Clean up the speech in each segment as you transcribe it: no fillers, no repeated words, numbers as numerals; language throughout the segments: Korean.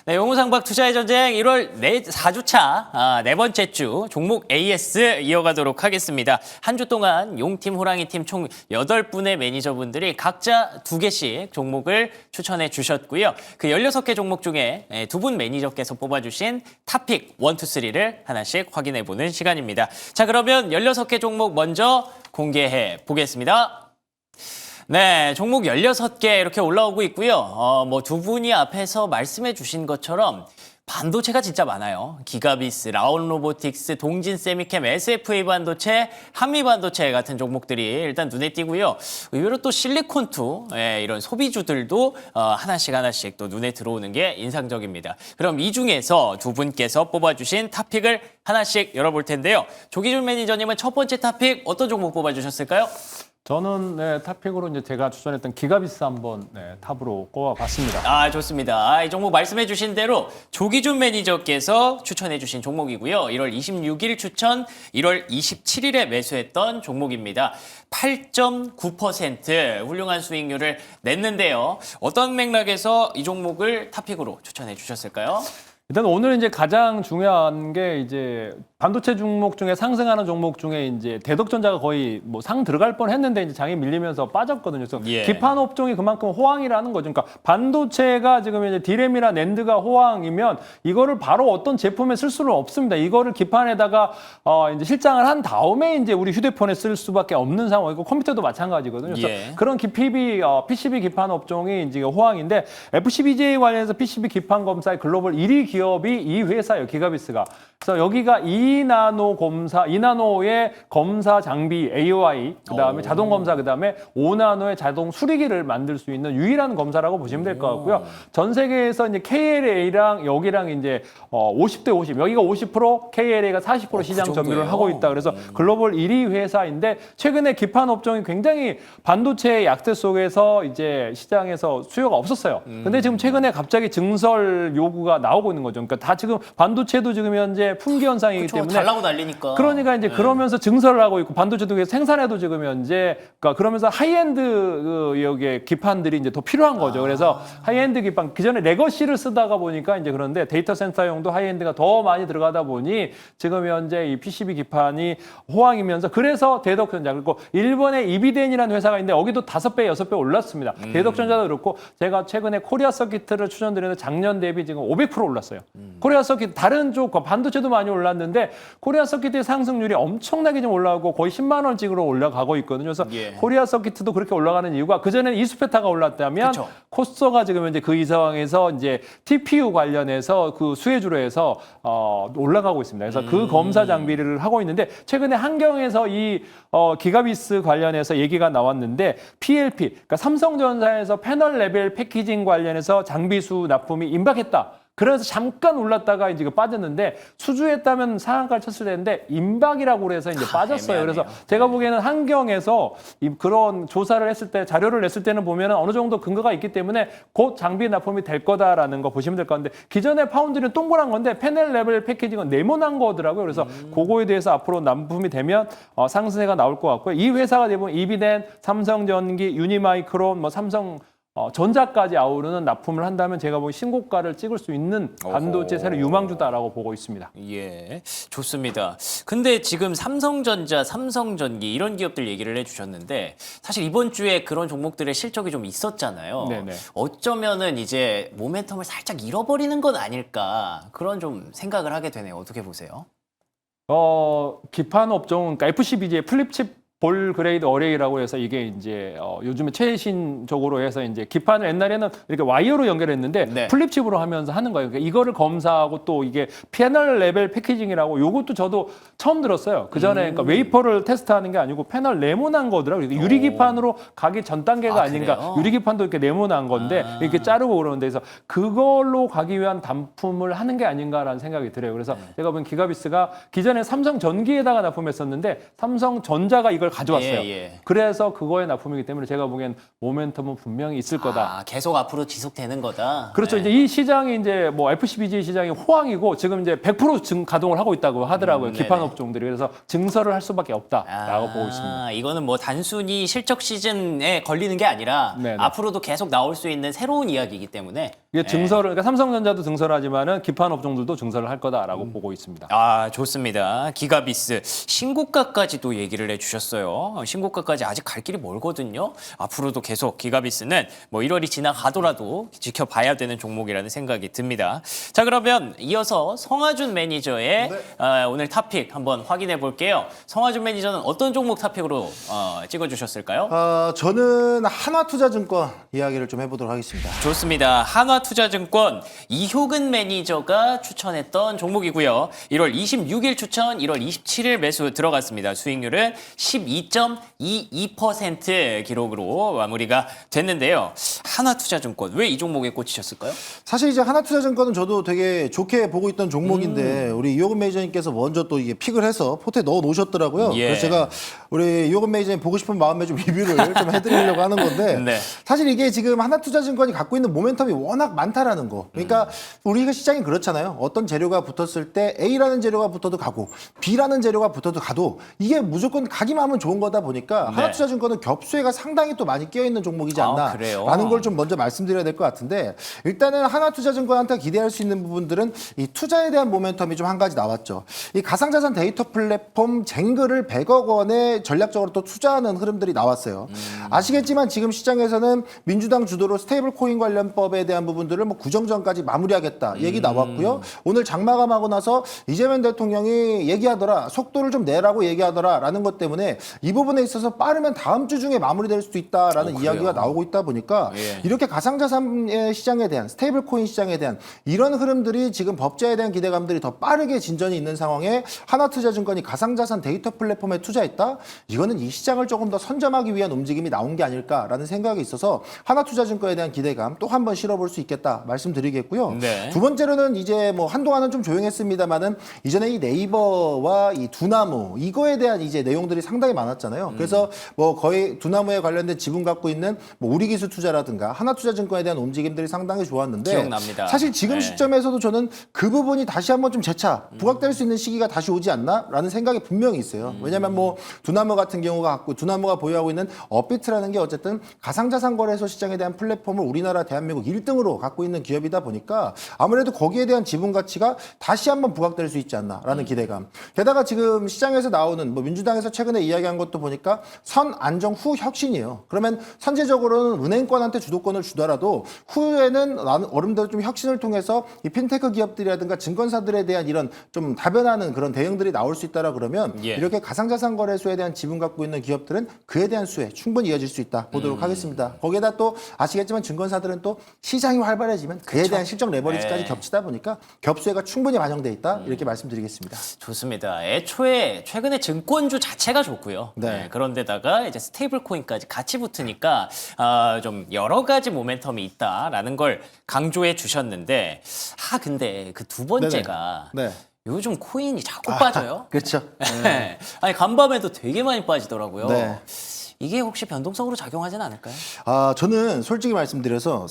네, 용우상박 투자의 전쟁 1월 4주차, 네 번째 주 종목 AS 이어가도록 하겠습니다. 한 주 동안 용팀, 호랑이팀 총 8분의 매니저분들이 각자 2개씩 종목을 추천해 주셨고요. 그 16개 종목 중에 2분 매니저께서 뽑아주신 탑픽 1, 2, 3를 하나씩 확인해 보는 시간입니다. 자, 그러면 16개 종목 먼저 공개해 보겠습니다. 네, 종목 16개 이렇게 올라오고 있고요. 뭐 두 분이 앞에서 말씀해 주신 것처럼 반도체가 진짜 많아요. 기가비스, 라온로보틱스, 동진세미캠, SFA 반도체, 한미반도체 같은 종목들이 일단 눈에 띄고요. 의외로 또 실리콘투, 이런 소비주들도 하나씩 또 눈에 들어오는 게 인상적입니다. 그럼 이 중에서 두 분께서 뽑아주신 탑픽을 하나씩 열어볼 텐데요. 조기준 매니저님은 첫 번째 탑픽 어떤 종목 뽑아주셨을까요? 저는 탑픽으로 이제 제가 추천했던 기가비스 한번 탑으로 꼽아봤습니다. 아, 좋습니다. 이 종목 말씀해 주신 대로 조기준 매니저께서 추천해 주신 종목이고요. 1월 26일 추천, 1월 27일에 매수했던 종목입니다. 8.9% 훌륭한 수익률을 냈는데요. 어떤 맥락에서 이 종목을 탑픽으로 추천해 주셨을까요? 일단 오늘 이제 가장 중요한 게 이제 반도체 종목 중에 상승하는 종목 중에 이제 대덕전자가 거의 뭐 상 들어갈 뻔했는데 이제 장이 밀리면서 빠졌거든요. 그래서 기판 업종이 그만큼 호황이라는 거죠. 그러니까 반도체가 지금 이제 디램이나 낸드가 호황이면 이거를 바로 어떤 제품에 쓸 수는 없습니다. 이거를 기판에다가 이제 실장을 한 다음에 이제 우리 휴대폰에 쓸 수밖에 없는 상황이고 컴퓨터도 마찬가지거든요. 그래서 그런 PCB 기판 업종이 이제 호황인데 FCBJ 관련해서 PCB 기판 검사의 글로벌 1위 기업이 이 회사예요. 기가비스가. 그래서 여기가 2나노의 검사 장비 AOI, 그다음에 자동 검사, 그다음에 5나노의 자동 수리기를 만들 수 있는 유일한 검사라고 보시면 될 것 같고요. 전 세계에서 이제 KLA랑 여기랑 이제 50대 50, 여기가 50%, KLA가 40% 시장 점유를 하고 있다. 그래서 글로벌 1위 회사인데 최근에 기판 업종이 굉장히 반도체의 약세 속에서 이제 시장에서 수요가 없었어요. 근데 지금 최근에 갑자기 증설 요구가 나오고 있는 거죠. 그러니까 다 지금 반도체도 지금 현재 품귀 현상이기 때문에 달라고 난리니까. 그러니까 이제 그러면서 증설을 하고 있고 반도체도 생산해도 지금 현재 그러면서 하이엔드 여기 기판들이 이제 더 필요한 거죠. 그래서 하이엔드 기판 그전에 레거시를 쓰다가 보니까 이제 그런데 데이터 센터용도 하이엔드가 더 많이 들어가다 보니 지금 현재 이 PCB 기판이 호황이면서 그래서 대덕전자 그리고 일본의 이비덴이라는 회사가 있는데 여기도 5배, 6배 올랐습니다. 대덕전자도 그렇고 제가 최근에 코리아 서킷을 추천드리는데 작년 대비 지금 500% 올랐어요. 코리아 서킷 다른 쪽 반도체도 많이 올랐는데 코리아 서킷의 상승률이 엄청나게 좀 올라가고 거의 10만 원 찍으로 올라가고 있거든요. 그래서 코리아 서킷도 그렇게 올라가는 이유가 그전에는 이수페타가 올랐다면 코스터가 지금 이제 그 이상에서 이제 TPU 관련해서 그 수혜주로 해서 올라가고 있습니다. 그래서 그 검사 장비를 하고 있는데 최근에 한경에서 이 기가비스 관련해서 얘기가 나왔는데 PLP, 그러니까 삼성전자에서 패널 레벨 패키징 관련해서 장비수 납품이 임박했다. 그래서 잠깐 올랐다가 이제 빠졌는데 수주했다면 상한가를 쳤을 텐데 임박이라고 그래서 이제 빠졌어요. 그래서 제가 보기에는 한경에서 그런 조사를 했을 때 자료를 냈을 때는 보면은 어느 정도 근거가 있기 때문에 곧 장비 납품이 될 거다라는 거 보시면 될 것 같은데 기존의 파운드리는 동그란 건데 패널 레벨 패키징은 네모난 거더라고요. 그래서 그거에 대해서 앞으로 납품이 되면 상승세가 나올 것 같고요. 이 회사가 대부분 이비덴, 삼성전기, 유니마이크론, 뭐 삼성 전자까지 아우르는 납품을 한다면 제가 보기 신고가를 찍을 수 있는 반도체 새로 유망주다라고 보고 있습니다. 예, 좋습니다. 근데 지금 삼성전자, 삼성전기 이런 기업들 얘기를 해주셨는데 사실 이번 주에 그런 종목들의 실적이 좀 있었잖아요. 네네. 어쩌면은 이제 모멘텀을 살짝 잃어버리는 건 아닐까 그런 좀 생각을 하게 되네요. 어떻게 보세요? 기판 업종, 그러니까 FCBJ 플립칩 볼 그레이드 어레이라고 해서 이게 이제 요즘에 최신적으로 해서 이제 기판을 옛날에는 이렇게 와이어로 연결했는데 플립칩으로 하면서 하는 거예요. 그러니까 이거를 검사하고 또 이게 패널 레벨 패키징이라고 요것도 저도 처음 들었어요. 그 전에 그러니까 웨이퍼를 테스트하는 게 아니고 패널 네모난 거더라고요. 유리 기판으로 가기 전 단계가 아닌가. 그래요? 유리 기판도 이렇게 네모난 건데 이렇게 자르고 그러는데 그래서 그걸로 가기 위한 단품을 하는 게 아닌가라는 생각이 들어요. 그래서 제가 본 기가비스가 기존에 삼성 전기에다가 납품했었는데 삼성 전자가 이걸 가져왔어요. 그래서 그거에 납품이기 때문에 제가 보기엔 모멘텀은 분명히 있을 거다. 계속 앞으로 지속되는 거다. 그렇죠. 이제 이 시장이 이제 뭐 FCBJ 시장이 호황이고 지금 이제 100% 가동을 하고 있다고 하더라고요. 기판 업종들이. 그래서 증설을 할 수밖에 없다라고 보고 있습니다. 이거는 뭐 단순히 실적 시즌에 걸리는 게 아니라 앞으로도 계속 나올 수 있는 새로운 이야기이기 때문에 이게 증설을 그러니까 삼성전자도 증설하지만은 기판 업종들도 증설을 할 거다라고 보고 있습니다. 아, 좋습니다. 기가비스 신고가까지도 얘기를 해주셨어요. 신고가까지 아직 갈 길이 멀거든요. 앞으로도 계속 기가비스는 뭐 1월이 지나가더라도 지켜봐야 되는 종목이라는 생각이 듭니다. 자, 그러면 이어서 성하준 매니저의 오늘 탑픽 한번 확인해 볼게요. 성하준 매니저는 어떤 종목 탑픽으로 찍어주셨을까요? 저는 한화투자증권 이야기를 좀 해보도록 하겠습니다. 좋습니다. 한화투자증권 이효근 매니저가 추천했던 종목이고요. 1월 26일 추천, 1월 27일 매수 들어갔습니다. 수익률은 12.22% 기록으로 마무리가 됐는데요. 한화투자증권 왜 이 종목에 꽂히셨을까요? 사실 이제 한화투자증권은 저도 되게 좋게 보고 있던 종목인데 우리 이효근 매니저님께서 먼저 또 이게 픽을 해서 포트에 넣어 놓으셨더라고요. 예. 그래서 제가 우리 이효근 매니저님 보고 싶은 마음에 좀 리뷰를 좀 해드리려고 하는 건데 네. 사실 이게 지금 한화투자증권이 갖고 있는 모멘텀이 워낙 많다라는 거. 그러니까 우리가 시장이 그렇잖아요. 어떤 재료가 붙었을 때 A라는 재료가 붙어도 가고 B라는 재료가 붙어도 가도 이게 무조건 가기만 하면 좋은 거다 보니까 네. 한화투자증권은 겹수혜가 상당히 또 많이 끼어 있는 종목이지 않나. 그래요? 라는 걸 좀 먼저 말씀드려야 될 것 같은데 일단은 한화투자증권한테 기대할 수 있는 부분들은 이 투자에 대한 모멘텀이 좀 한 가지 나왔죠. 이 가상자산 데이터 플랫폼 쟁글을 100억 원에 전략적으로 또 투자하는 흐름들이 나왔어요. 아시겠지만 지금 시장에서는 민주당 주도로 스테이블 코인 관련법에 대한 부분들을 뭐 구정전까지 마무리하겠다 얘기 나왔고요. 오늘 장마감하고 나서 이재명 대통령이 얘기하더라. 속도를 좀 내라고 얘기하더라라는 것 때문에 이 부분에 있어서 빠르면 다음 주 중에 마무리될 수도 있다라는 이야기가 나오고 있다 보니까 예. 이렇게 가상자산 시장에 대한 스테이블 코인 시장에 대한 이런 흐름들이 지금 법제에 대한 기대감들이 더 빠르게 진전이 있는 상황에 한화투자증권이 가상자산 데이터 플랫폼에 투자했다? 이거는 이 시장을 조금 더 선점하기 위한 움직임이 나온 게 아닐까라는 생각이 있어서 한화투자증권에 대한 기대감 또 한 번 실어볼 수 있겠다 말씀드리겠고요. 네. 두 번째로는 이제 뭐 한동안은 좀 조용했습니다만은 이전에 이 네이버와 이 두나무 이거에 대한 이제 내용들이 상당히 많았잖아요. 그래서 뭐 거의 두나무에 관련된 지분 갖고 있는 뭐 우리기술 투자라든가 한화투자증권에 대한 움직임들이 상당히 좋았는데 기억납니다. 사실 지금 네. 시점에서도 저는 그 부분이 다시 한번 좀 재차 부각될 수 있는 시기가 다시 오지 않나라는 생각이 분명히 있어요. 왜냐하면 뭐 두나무 같은 경우가 갖고 두나무가 보유하고 있는 업비트라는 게 어쨌든 가상자산 거래소 시장에 대한 플랫폼을 우리나라 대한민국 1등으로 갖고 있는 기업이다 보니까 아무래도 거기에 대한 지분 가치가 다시 한번 부각될 수 있지 않나라는 기대감. 게다가 지금 시장에서 나오는 뭐 민주당에서 최근에 이야기한 것도 보니까 선 안정 후 혁신이에요. 그러면 선제적으로는 은행권한테 주도권을 주더라도 후에는 어른들 좀 혁신을 통해서 이 핀테크 기업들이라든가 증권사들에 대한 이런 좀 다변하는 그런 대응들이 나올 수 있다라 그러면 예. 이렇게 가상자산 거래소에 대한 지분 갖고 있는 기업들은 그에 대한 수혜 충분히 이어질 수 있다 보도록 하겠습니다. 거기에다 또 아시겠지만 증권사들은 또 시장이 활발해지면 그에 대한 실적 레버리지까지 네. 겹치다 보니까 겹수혜가 충분히 반영돼 있다 이렇게 말씀드리겠습니다. 좋습니다. 애초에 최근에 증권주 자체가 좋고요. 네. 그런데다가 이제 스테이블 코인까지 같이 붙으니까 좀 여러 가지 모멘텀이 있다라는 걸 강조해 주셨는데 근데 그 두 번째가 네. 요즘 코인이 자꾸 빠져요. 그렇죠. 네. 아니 간밤에도 되게 많이 빠지더라고요. 네. 이게 혹시 변동성으로 작용하진 않을까요? 저는 솔직히 말씀드려서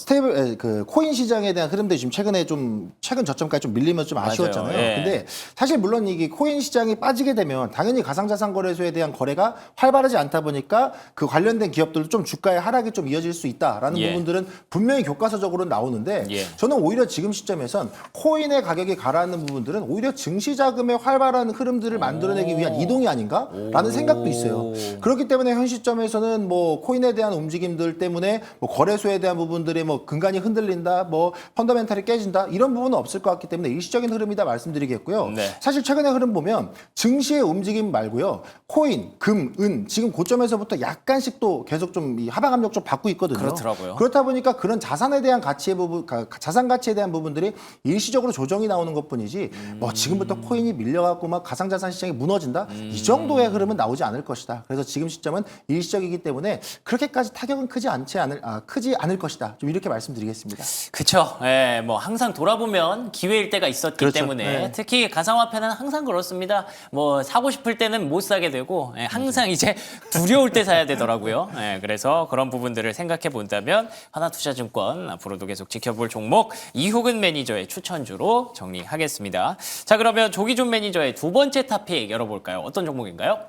그 코인 시장에 대한 흐름들이 지금 최근 저점까지 좀 밀리면서 좀 아쉬웠잖아요. 맞아요. 예. 근데 사실 물론 이게 코인 시장이 빠지게 되면 당연히 가상자산 거래소에 대한 거래가 활발하지 않다 보니까 그 관련된 기업들도 좀 주가의 하락이 좀 이어질 수 있다라는 예. 부분들은 분명히 교과서적으로 나오는데 예. 저는 오히려 지금 시점에선 코인의 가격이 가라앉는 부분들은 오히려 증시 자금의 활발한 흐름들을 만들어내기 위한 이동이 아닌가라는 생각도 있어요. 그렇기 때문에 현 시점에서는 뭐 코인에 대한 움직임들 때문에 뭐 거래소에 대한 부분들이 뭐 근간이 흔들린다, 뭐 펀더멘탈이 깨진다 이런 부분은 없을 것 같기 때문에 일시적인 흐름이다 말씀드리겠고요. 네. 사실 최근의 흐름 보면 증시의 움직임 말고요, 코인, 금, 은 지금 고점에서부터 약간씩 또 계속 좀 이 하방 압력 좀 받고 있거든요. 그렇더라고요. 그렇다 보니까 그런 자산에 대한 가치의 부분, 자산 가치에 대한 부분들이 일시적으로 조정이 나오는 것뿐이지 뭐 지금부터 코인이 밀려갖고 막 가상자산 시장이 무너진다 이 정도의 흐름은 나오지 않을 것이다. 그래서 지금 시점은 일시적이기 때문에 그렇게까지 타격은 크지 않을 것이다. 좀 이렇게 말씀드리겠습니다. 그렇죠. 예, 뭐 항상 돌아보면 기회일 때가 있었기 그렇죠. 때문에 네. 특히 가상화폐는 항상 그렇습니다. 뭐 사고 싶을 때는 못 사게 되고 항상 이제 두려울 때 사야 되더라고요. 그래서 그런 부분들을 생각해 본다면 하나투자증권 앞으로도 계속 지켜볼 종목 이효근 매니저의 추천주로 정리하겠습니다. 자, 그러면 조기준 매니저의 두 번째 탑픽 열어볼까요? 어떤 종목인가요?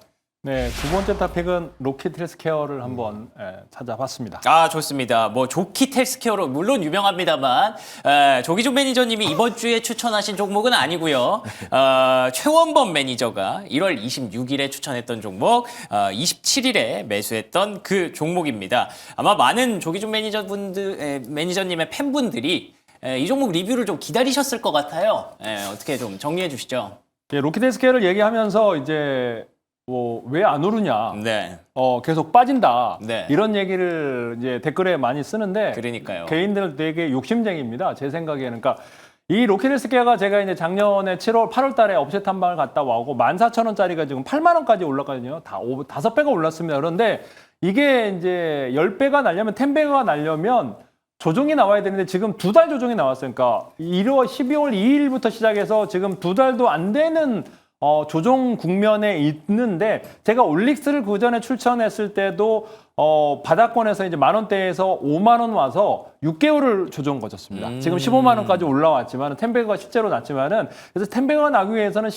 네, 두 번째 토픽은 로킷 헬스케어를 한번 찾아봤습니다. 아, 좋습니다. 뭐 조키 헬스케어로 물론 유명합니다만 조기종 매니저님이 이번 주에 추천하신 종목은 아니고요. 최원범 매니저가 1월 26일에 추천했던 종목, 27일에 매수했던 그 종목입니다. 아마 많은 조기종 매니저님의 팬분들이 이 종목 리뷰를 좀 기다리셨을 것 같아요. 어떻게 좀 정리해 주시죠. 예, 로킷 헬스케어를 얘기하면서 이제 왜 안 오르냐, 네, 계속 빠진다, 네. 이런 얘기를 이제 댓글에 많이 쓰는데 그러니까요. 개인들 되게 욕심쟁이입니다. 제 생각에는. 그러니까 이 로킷 헬스케어가 제가 이제 작년에 8월 달에 업체 탐방을 갔다 와고 14,000원짜리가 지금 8만 원까지 올랐거든요. 다 5배가 올랐습니다. 그런데 이게 이제 10배가 날려면 10배가 날려면 조정이 나와야 되는데 지금 2달 조정이 나왔어요. 그러니까 12월 2일부터 시작해서 지금 2달도 안 되는 조정 국면에 있는데, 제가 올릭스를 그 전에 출전했을 때도 바닥권에서 이제 10,000원대에서 5만 원 와서 6개월을 조정 거쳤습니다. 지금 15만 원까지 올라왔지만 텐베그가 실제로 났지만은, 그래서 텐베그가 나기 위해서는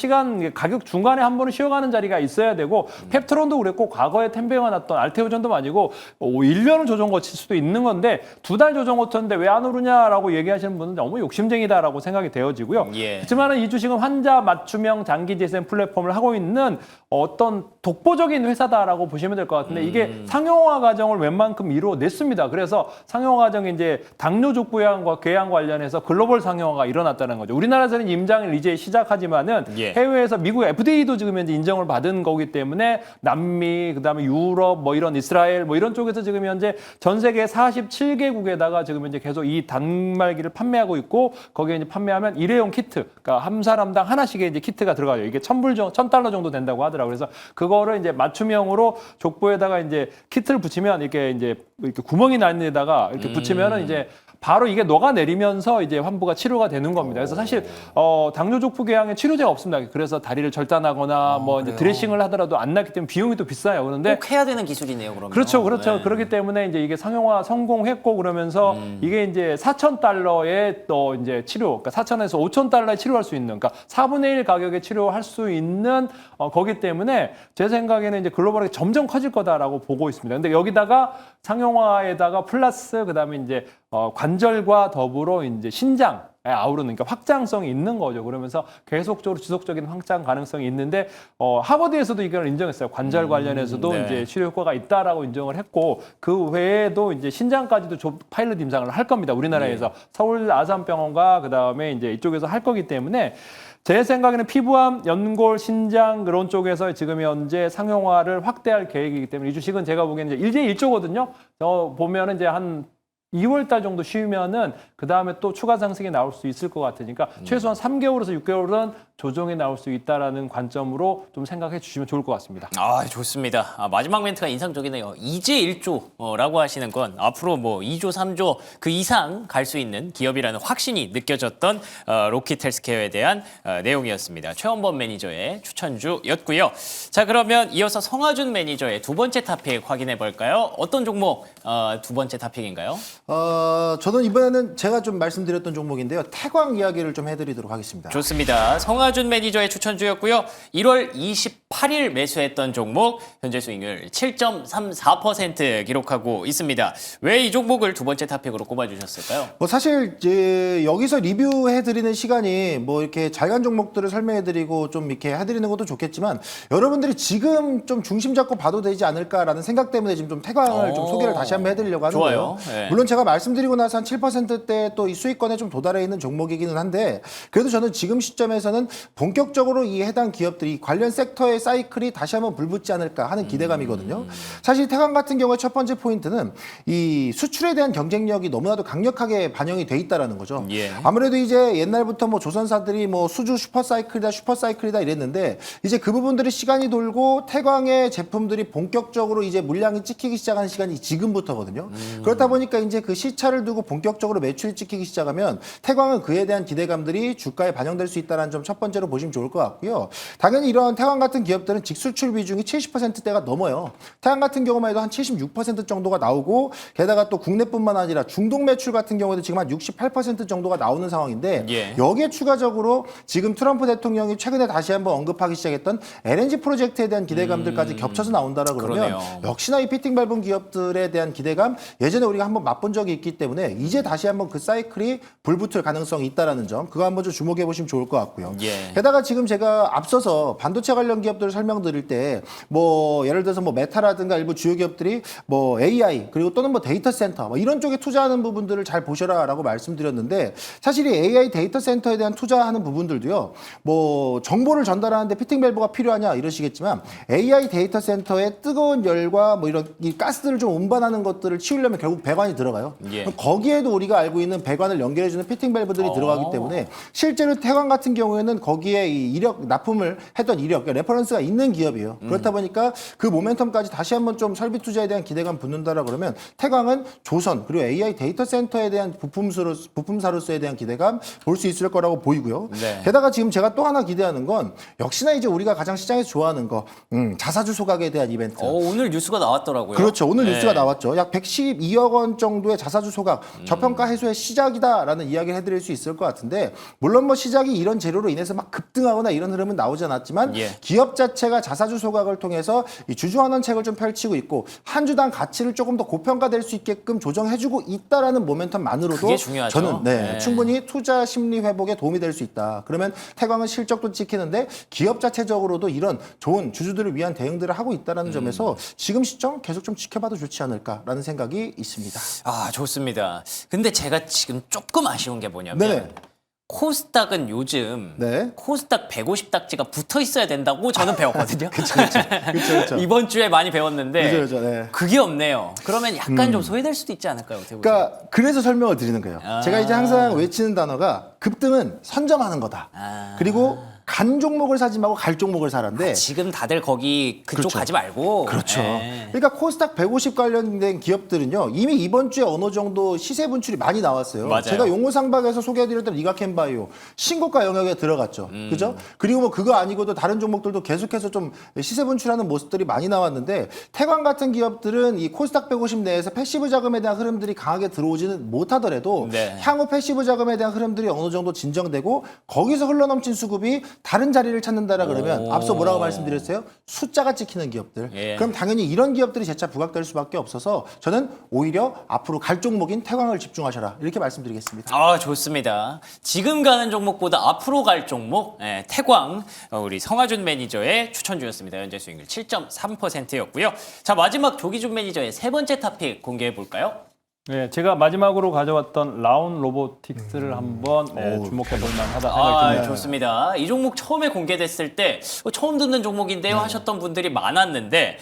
가격 중간에 한 번은 쉬어가는 자리가 있어야 되고, 펩트론도 그랬고 과거에 텐베그가 났던 알테오전도 아니고 1년을 조정 거칠 수도 있는 건데 2달 조정 거쳤는데 왜 안 오르냐라고 얘기하시는 분은 너무 욕심쟁이다라고 생각이 되어지고요. 예. 그렇지만은 이 주식은 환자 맞춤형 장기 재생 플랫폼을 하고 있는 어떤 독보적인 회사다라고 보시면 될 것 같은데, 이게 상용화 과정을 웬만큼 이루어냈습니다. 그래서 상용화 과정이 이제 당뇨 족부양과 궤양 관련해서 글로벌 상용화가 일어났다는 거죠. 우리나라에서는 임장을 이제 시작하지만은 예. 해외에서 미국 FDA도 지금 현재 인정을 받은 거기 때문에 남미, 그다음에 유럽, 이런 이스라엘, 이런 쪽에서 지금 현재 전 세계 47개국에다가 지금 현재 계속 이 단말기를 판매하고 있고, 거기에 이제 판매하면 일회용 키트, 그러니까 한 사람당 하나씩의 이제 키트가 들어가요. 이게 $1,000 정도 된다고 하더라고요. 그래서 그거를 이제 맞춤형으로 족부에다가 이제 키트를 붙이면 이렇게 구멍이 난 데다가 이렇게 붙이면은 이제 바로 이게 녹아내리면서 이제 환부가 치료가 되는 겁니다. 그래서 사실 당뇨 족부 궤양에 치료제가 없습니다. 그래서 다리를 절단하거나 이제 드레싱을 하더라도 안 낫기 때문에 비용이 또 비싸요. 그런데 꼭 해야 되는 기술이네요, 그러면. 그렇죠. 네. 그렇기 때문에 이제 이게 상용화 성공했고, 그러면서 이게 이제 $4,000의 또 이제 치료, 그러니까 4,000에서 $5,000에 치료할 수 있는, 그러니까 4분의 1 가격에 치료할 수 있는 거기 때문에 제 생각에는 이제 글로벌하게 점점 커질 거다라고 보고 있습니다. 근데 여기다가 상용화에다가 플러스 그다음에 이제 관절과 더불어 이제 신장에 아우르는, 그러니까 확장성이 있는 거죠. 그러면서 계속적으로 지속적인 확장 가능성이 있는데, 하버드에서도 이걸 인정했어요. 관절 관련해서도 네. 이제 치료 효과가 있다라고 인정을 했고, 그 외에도 이제 신장까지도 파일럿 임상을 할 겁니다. 우리나라에서 서울 아산병원과 그다음에 이제 이쪽에서 할 거기 때문에, 제 생각에는 피부암, 연골, 신장 그런 쪽에서 지금 현재 상용화를 확대할 계획이기 때문에 이 주식은 제가 보기에는 이제 일제일조거든요. 보면은 이제 한 2월 달 정도 쉬면은 그 다음에 또 추가 상승이 나올 수 있을 것 같으니까 최소한 3개월에서 6개월은 조정이 나올 수 있다라는 관점으로 좀 생각해 주시면 좋을 것 같습니다. 아, 좋습니다. 마지막 멘트가 인상적이네요. 2제 1조라고 하시는 건 앞으로 2조, 3조 그 이상 갈 수 있는 기업이라는 확신이 느껴졌던 로킷 헬스케어에 대한 내용이었습니다. 최원범 매니저의 추천주였고요. 자, 그러면 이어서 성하준 매니저의 두 번째 토픽 확인해 볼까요? 어떤 종목 두 번째 토픽인가요? 저는 이번에는 제가 좀 말씀드렸던 종목인데요. 태광 이야기를 좀 해드리도록 하겠습니다. 좋습니다. 성하준 매니저의 추천주였고요. 1월 28일 매수했던 종목 현재 수익률 7.34% 기록하고 있습니다. 왜 이 종목을 두 번째 토픽으로 꼽아주셨을까요? 사실 이제 여기서 리뷰해드리는 시간이 이렇게 잘간 종목들을 설명해드리고 좀 이렇게 해드리는 것도 좋겠지만, 여러분들이 지금 좀 중심 잡고 봐도 되지 않을까라는 생각 때문에 지금 좀 태광을 좀 소개를 다시 한번 해드리려고 하는 좋아요. 거예요. 네. 물론 제가 말씀드리고 나서 한 7%대 또 이 수익권에 좀 도달해 있는 종목이기는 한데, 그래도 저는 지금 시점에서는 본격적으로 이 해당 기업들이 관련 섹터의 사이클이 다시 한번 불붙지 않을까 하는 기대감이거든요. 사실 태광 같은 경우에 첫 번째 포인트는 이 수출에 대한 경쟁력이 너무나도 강력하게 반영이 돼 있다라는 거죠. 예. 아무래도 이제 옛날부터 조선사들이 수주 슈퍼사이클이다 이랬는데, 이제 그 부분들이 시간이 돌고 태광의 제품들이 본격적으로 이제 물량이 찍히기 시작하는 시간이 지금부터거든요. 그렇다 보니까 이제 그 시차를 두고 본격적으로 매출이 찍히기 시작하면 태광은 그에 대한 기대감들이 주가에 반영될 수 있다는 점 첫 번째로 보시면 좋을 것 같고요. 당연히 이런 태광 같은 기업들은 직수출 비중이 70%대가 넘어요. 태광 같은 경우만 해도 한 76% 정도가 나오고 게다가 또 국내뿐만 아니라 중동 매출 같은 경우에도 지금 한 68% 정도가 나오는 상황인데 예. 여기에 추가적으로 지금 트럼프 대통령이 최근에 다시 한번 언급하기 시작했던 LNG 프로젝트에 대한 기대감들까지 겹쳐서 나온다라 그러면 그러네요. 역시나 이 피팅 밟은 기업들에 대한 기대감 예전에 우리가 한번 맛본 적이 있기 때문에 이제 다시 한번 그 사이클이 불붙을 가능성이 있다라는 점 그거 한번 좀 주목해 보시면 좋을 것 같고요. 예. 게다가 지금 제가 앞서서 반도체 관련 기업들을 설명드릴 때 뭐 예를 들어서 뭐 메타라든가 일부 주요 기업들이 뭐 AI 그리고 또는 뭐 데이터 센터 뭐 이런 쪽에 투자하는 부분들을 잘 보셔라라고 말씀드렸는데 사실 이 AI 데이터 센터에 대한 투자하는 부분들도요. 뭐 정보를 전달하는데 피팅 밸브가 필요하냐 이러시겠지만 AI 데이터 센터의 뜨거운 열과 뭐 이런 이 가스들을 좀 운반하는 것들을 치우려면 결국 배관이 들어가요. 예. 그럼 거기에도 우리가 알고 있는 배관을 연결해주는 피팅 밸브들이 들어가기 때문에 실제로 태광 같은 경우에는 거기에 이 이력 납품을 했던 이력 그러니까 레퍼런스가 있는 기업이에요. 그렇다 보니까 그 모멘텀까지 다시 한번 좀 설비 투자에 대한 기대감 붙는다라 그러면 태광은 조선 그리고 AI 데이터 센터에 대한 부품사로서에 대한 기대감 볼 수 있을 거라고 보이고요. 네. 게다가 지금 제가 또 하나 기대하는 건 역시나 이제 우리가 가장 시장에서 좋아하는 거 자사주 소각에 대한 이벤트. 오늘 뉴스가 나왔더라고요. 그렇죠. 오늘 네. 뉴스가 나왔죠. 약 112억 원 정도의 자사주 소각, 저평가 해소의 시작이다라는 이야기를 해드릴 수 있을 것 같은데 물론 뭐 시작이 이런 재료로 인해서 막 급등하거나 이런 흐름은 나오지 않았지만 예. 기업 자체가 자사주 소각을 통해서 이 주주환원책을 좀 펼치고 있고 한 주당 가치를 조금 더 고평가될 수 있게끔 조정해주고 있다라는 모멘텀만으로도 그게 중요하죠. 저는 네. 충분히 투자 심리 회복에 도움이 될 수 있다. 그러면 태광은 실적도 찍히는데 기업 자체적으로도 이런 좋은 주주들을 위한 대응들을 하고 있다는 점에서 지금 시점 계속 좀 지켜봐도 좋지 않을까라는 생각이 있습니다. 아, 좋습니다. 근데 제가 지금 조금 아쉬운 게 뭐냐면 네네. 코스닥은 요즘 네. 코스닥 150딱지가 붙어 있어야 된다고 저는 배웠거든요. 그렇죠. 이번 주에 많이 배웠는데 그렇죠. 네. 그게 없네요. 그러면 약간 좀 소외될 수도 있지 않을까요? 어떻게 보세요? 그러니까 그래서 설명을 드리는 거예요. 제가 이제 항상 외치는 단어가 급등은 선점하는 거다. 그리고 간 종목을 사지 말고 갈 종목을 사란데 지금 다들 거기 그쪽 그렇죠. 가지 말고. 그렇죠. 예. 그러니까 코스닥 150 관련된 기업들은요. 이미 이번 주에 어느 정도 시세 분출이 많이 나왔어요. 맞아요. 제가 용호상박에서 소개해드렸던 리가캔바이오 신고가 영역에 들어갔죠. 그죠? 그리고 뭐 그거 아니고도 다른 종목들도 계속해서 좀 시세 분출하는 모습들이 많이 나왔는데 태광 같은 기업들은 이 코스닥 150 내에서 패시브 자금에 대한 흐름들이 강하게 들어오지는 못하더라도 네. 향후 패시브 자금에 대한 흐름들이 어느 정도 진정되고 거기서 흘러넘친 수급이 다른 자리를 찾는다라 그러면 앞서 뭐라고 말씀드렸어요? 숫자가 찍히는 기업들. 예. 그럼 당연히 이런 기업들이 재차 부각될 수밖에 없어서 저는 오히려 앞으로 갈 종목인 태광을 집중하셔라 이렇게 말씀드리겠습니다. 아, 좋습니다. 지금 가는 종목보다 앞으로 갈 종목, 태광, 우리 성하준 매니저의 추천주였습니다. 현재 수익률 7.3%였고요. 자, 마지막 조기준 매니저의 세 번째 토픽 공개해 볼까요? 네, 제가 마지막으로 가져왔던 라운 로보틱스를 한번 주목해 볼 만하다 생각이 듭니다. 좋습니다. 이 종목 처음에 공개됐을 때 처음 듣는 종목인데요 하셨던 분들이 많았는데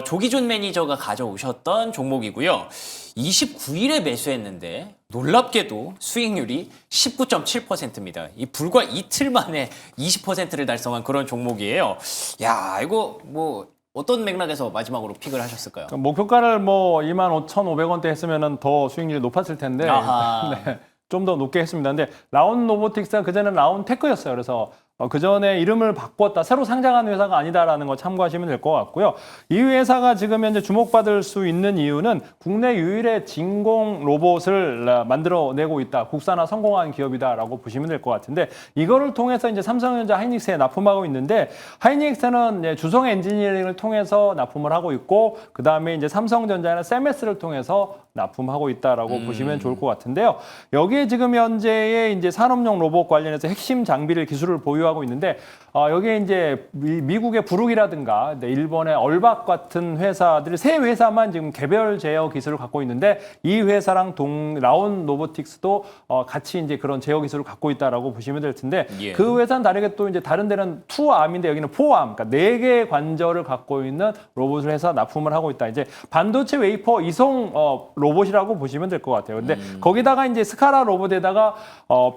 조기준 매니저가 가져오셨던 종목이고요. 29일에 매수했는데 놀랍게도 수익률이 19.7%입니다. 이 불과 이틀 만에 20%를 달성한 그런 종목이에요. 야, 이거 뭐 어떤 맥락에서 마지막으로 픽을 하셨을까요? 목표가를 뭐 25,500원대 했으면 더 수익률이 높았을 텐데 아하. 네, 좀 더 높게 했습니다. 근데 라운 로보틱스가 그전에는 라운 테크였어요. 그래서 그전에 이름을 바꿨다. 새로 상장한 회사가 아니다라는 거 참고하시면 될 것 같고요. 이 회사가 지금 현재 주목받을 수 있는 이유는 국내 유일의 진공 로봇을 만들어내고 있다. 국산화 성공한 기업이다라고 보시면 될 것 같은데 이거를 통해서 이제 삼성전자 하이닉스에 납품하고 있는데 하이닉스는 주성 엔지니어링을 통해서 납품을 하고 있고 그 다음에 이제 삼성전자는 세메스를 통해서 납품하고 있다라고 보시면 좋을 것 같은데요. 여기에 지금 현재의 이제 산업용 로봇 관련해서 핵심 장비를 기술을 보유하고 있는데 여기에 이제 미국의 부룩이라든가 일본의 얼박 같은 회사들 세 회사만 지금 개별 제어 기술을 갖고 있는데 이 회사랑 라운 로보틱스도 같이 이제 그런 제어 기술을 갖고 있다라고 보시면 될 텐데 예. 그 회사는 다르게 또 이제 다른 데는 2암인데 여기는 4암, 그러니까 4개의 관절을 갖고 있는 로봇을 해서 납품을 하고 있다. 이제 반도체 웨이퍼 이송 로봇이라고 보시면 될 것 같아요. 근데 거기다가 이제 스카라 로봇에다가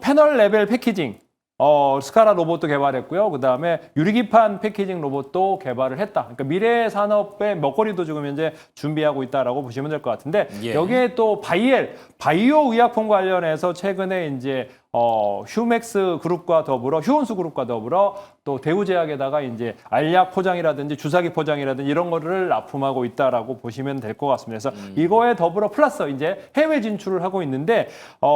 패널 레벨 패키징 스카라 로봇도 개발했고요. 그다음에 유리기판 패키징 로봇도 개발을 했다. 그러니까 미래 산업의 먹거리도 지금 현재 준비하고 있다라고 보시면 될 것 같은데 예. 여기에 또 바이오 의약품 관련해서 최근에 이제 휴맥스 그룹과 더불어 휴온수 그룹과 더불어 또 대우제약에다가 이제 알약 포장이라든지 주사기 포장이라든지 이런 거를 납품하고 있다라고 보시면 될 것 같습니다. 그래서 이거에 더불어 플러스 이제 해외 진출을 하고 있는데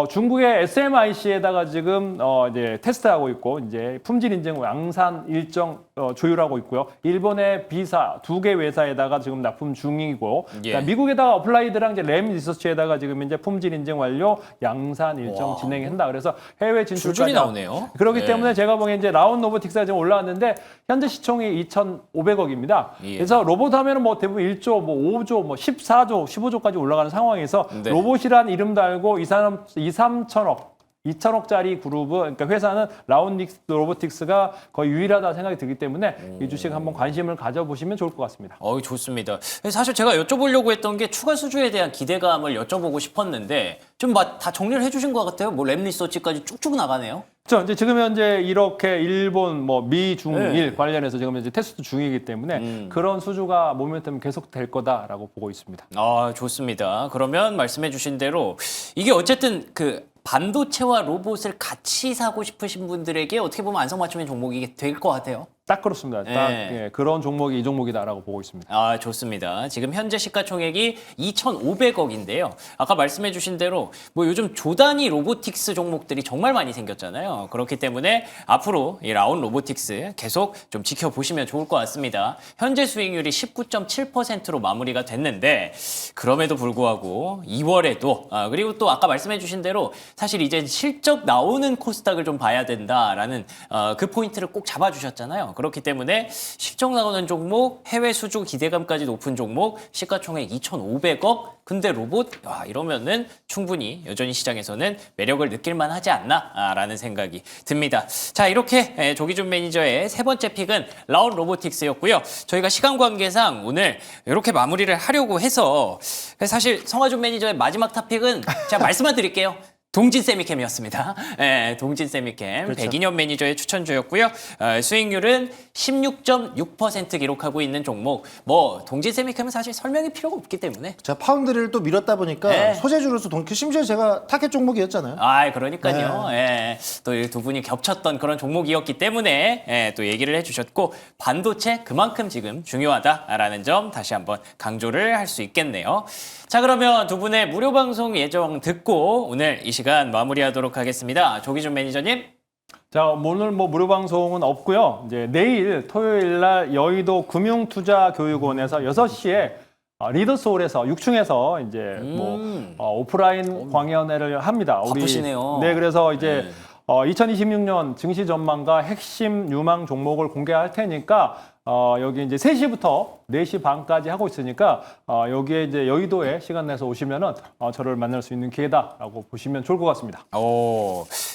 중국의 SMIC에다가 지금 이제 테스트하고 있고 이제 품질 인증 양산 일정 조율하고 있고요. 일본의 B사 2개 회사에다가 지금 납품 중이고 예. 그다음에 미국에다가 어플라이드랑 이제 램 리서치에다가 지금 이제 품질 인증 완료 양산 일정 와. 진행한다. 그래서 해외 진출까지 줄줄이 나오네요. 그렇기 네. 때문에 제가 보기엔 이제 라운 로보틱스가 지금 올라왔는데 현재 시총이 2,500억입니다. 예. 그래서 로봇 하면은 뭐 대부분 1조, 뭐 5조, 뭐 14조, 15조까지 올라가는 상황에서 네. 로봇이란 이름 달고 2, 3천억 2천억짜리 그룹은 그러니까 회사는 라운닉스 로보틱스가 거의 유일하다 생각이 들기 때문에 이 주식 한번 관심을 가져보시면 좋을 것 같습니다. 좋습니다. 사실 제가 여쭤보려고 했던 게 추가 수주에 대한 기대감을 여쭤보고 싶었는데 좀 다 정리를 해주신 것 같아요. 뭐 램 리서치까지 쭉쭉 나가네요. 그렇죠. 이제 지금 현재 이렇게 일본, 뭐 미, 중, 네. 일 관련해서 지금 이제 테스트 중이기 때문에 그런 수주가 모멘텀 계속 될 거다라고 보고 있습니다. 좋습니다. 그러면 말씀해주신 대로 이게 어쨌든 그 반도체와 로봇을 같이 사고 싶으신 분들에게 어떻게 보면 안성맞춤인 종목이 될 것 같아요. 딱 그렇습니다. 딱 네. 예, 그런 종목이 이 종목이다라고 보고 있습니다. 좋습니다. 지금 현재 시가총액이 2,500억인데요. 아까 말씀해주신 대로 뭐 요즘 조단위 로보틱스 종목들이 정말 많이 생겼잖아요. 그렇기 때문에 앞으로 이 라운 로보틱스 계속 좀 지켜보시면 좋을 것 같습니다. 현재 수익률이 19.7%로 마무리가 됐는데 그럼에도 불구하고 2월에도 그리고 또 아까 말씀해주신 대로 사실 이제 실적 나오는 코스닥을 좀 봐야 된다라는 그 포인트를 꼭 잡아주셨잖아요. 그렇기 때문에 실적 나오는 종목, 해외 수주 기대감까지 높은 종목, 시가총액 2,500억. 근데 로봇 이러면은 충분히 여전히 시장에서는 매력을 느낄만 하지 않나라는 생각이 듭니다. 자, 이렇게 조기준 매니저의 세 번째 픽은 라운 로보틱스였고요. 저희가 시간 관계상 오늘 이렇게 마무리를 하려고 해서 사실 성화준 매니저의 마지막 탑픽은 제가 말씀만 드릴게요. 동진 세미캠이었습니다. 네, 동진 세미캠. 그렇죠. 백인현 매니저의 추천주였고요. 수익률은 16.6% 기록하고 있는 종목. 뭐 동진 세미캠은 사실 설명이 필요가 없기 때문에. 자, 파운드를 또 밀었다 보니까 네. 소재주로서 심지어 제가 타겟 종목이었잖아요. 그러니까요. 예, 또 이 두 분이 겹쳤던 그런 종목이었기 때문에 또 얘기를 해주셨고 반도체 그만큼 지금 중요하다라는 점 다시 한번 강조를 할 수 있겠네요. 자, 그러면 두 분의 무료 방송 예정 듣고 오늘 이 시간 마무리하도록 하겠습니다. 조기준 매니저님. 자, 오늘 뭐 무료 방송은 없고요. 이제 내일 토요일 날 여의도 금융투자교육원에서 6시에 리더스홀에서 6층에서 이제 뭐 오프라인 강연회를 합니다. 바쁘시네요. 네, 그래서 이제 2026년 증시 전망과 핵심 유망 종목을 공개할 테니까 여기 이제 3시부터 4시 반까지 하고 있으니까 여기에 이제 여의도에 시간 내서 오시면은 저를 만날 수 있는 기회다라고 보시면 좋을 것 같습니다.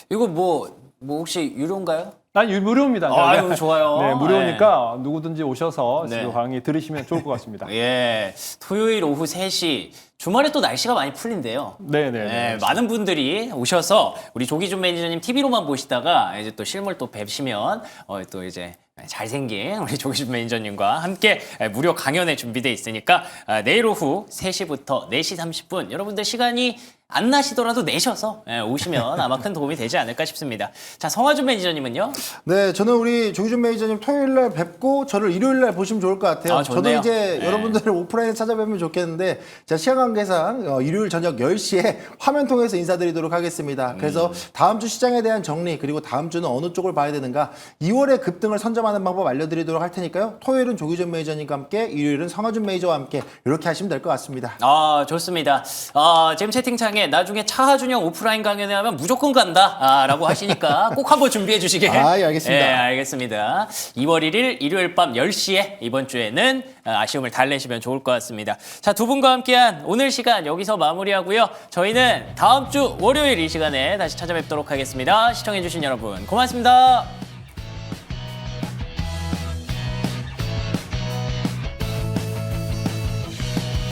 이거 뭐 혹시 유료인가요? 무료입니다. 아유, 좋아요. 네, 무료니까 누구든지 오셔서 네. 그 강의 들으시면 좋을 것 같습니다. 예, 토요일 오후 3시. 주말에 또 날씨가 많이 풀린대요. 네네. 많은 분들이 오셔서 우리 조기준 매니저님 TV로만 보시다가 이제 또 실물 또 뵈시면 또 이제 잘생긴 우리 조기준 매니저님과 함께 무료 강연회 준비돼 있으니까 내일 오후 3시부터 4시 30분 여러분들 시간이 안 나시더라도 내셔서 오시면 아마 큰 도움이 되지 않을까 싶습니다. 자, 성화준 매니저님은요? 네, 저는 우리 조기준 매니저님 토요일 날 뵙고 저를 일요일 날 보시면 좋을 것 같아요. 저도 좋네요. 이제 네. 여러분들을 오프라인에 찾아뵈면 좋겠는데 제가 시간 관계상 일요일 저녁 10시에 화면 통해서 인사드리도록 하겠습니다. 그래서 다음 주 시장에 대한 정리 그리고 다음 주는 어느 쪽을 봐야 되는가 2월의 급등을 선점하는 방법 알려드리도록 할 테니까요. 토요일은 조기준 매니저님과 함께 일요일은 성화준 매니저와 함께 이렇게 하시면 될 것 같습니다. 좋습니다. 지금 채팅창에 나중에 차하준형 오프라인 강연회 하면 무조건 간다 라고 하시니까 꼭 한번 준비해 주시게. 예, 알겠습니다. 네, 알겠습니다. 2월 1일 일요일 밤 10시에 이번 주에는 아쉬움을 달래시면 좋을 것 같습니다. 자, 두 분과 함께한 오늘 시간 여기서 마무리하고요. 저희는 다음 주 월요일 이 시간에 다시 찾아뵙도록 하겠습니다. 시청해 주신 여러분 고맙습니다.